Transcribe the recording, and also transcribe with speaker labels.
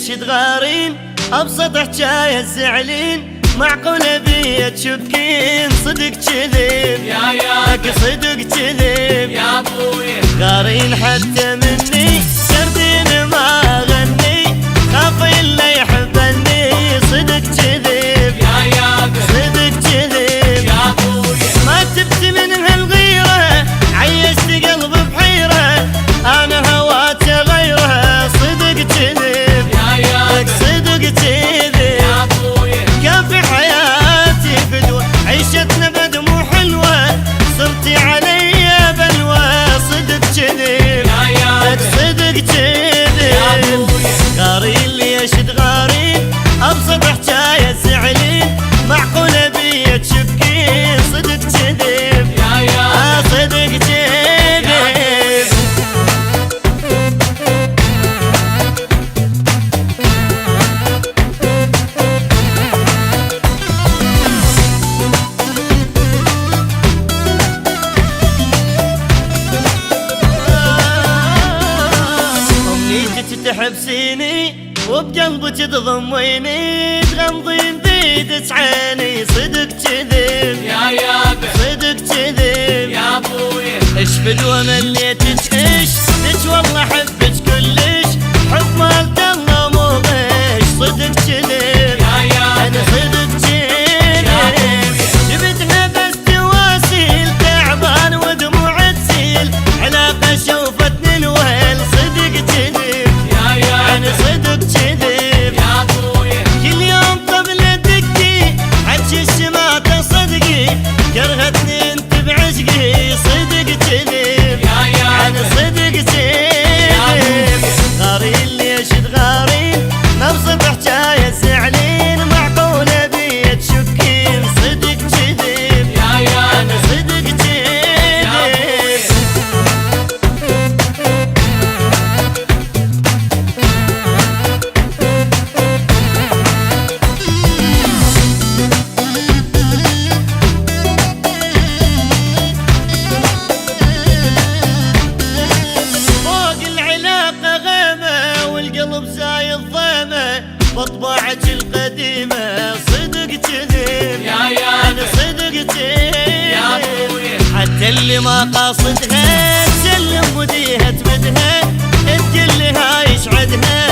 Speaker 1: ليش تغارين ابسط حجايه الزعلين معقولة بيا تشكين صدق كذب لك صدق كذب
Speaker 2: يا ابوي
Speaker 1: غارين حتى مني سردين ما غني خاف الا يحبني صدق كذب صدق كذب
Speaker 2: يا ابوي
Speaker 1: ما تبت من هالغيرة عيشت قلبي بحيرة انا هواته غيره صدق كذب لك صدق كذب
Speaker 2: يا ابوي
Speaker 1: كافي حياتي فدوة عيشتنا بدموع حلوة صرتي علي بلوى صدق كذب لك صدق كذب غارين ليش تغارين ابسط حجاية زعلين معقولة بيا تشكين صدق كذب صدق كذب تحبسيني وبقلبك تضميني تغمضين بيدك عيني صدق كذب صدق كذب
Speaker 2: يا ابوي
Speaker 1: ايش فدوى مليتك ايش لك والله احبك كلش حب مالت الله مو غش صدق كذب انا صدق كذب جبتها بس تواسيل تعبان ودموع تسيل علاقه شوفتني الويل صدق كذب أنا صدق كذب
Speaker 2: يا ابوي
Speaker 1: كل يوم قبل دقي عجش ما تصدقي كرهتني انت بعشقي صدق كذب أنا صدق كذب غارين ليش تغارين نبسط حجاية زعلين معقولة بيا تشكين صدق كذب أنا صدق كذب والقلب زايد ضيمه بطباعك القديمه صدق كذب انا صدق كذب حتى اللي ما قاصدها تسلم وديها تمدها تقول لها يسعدها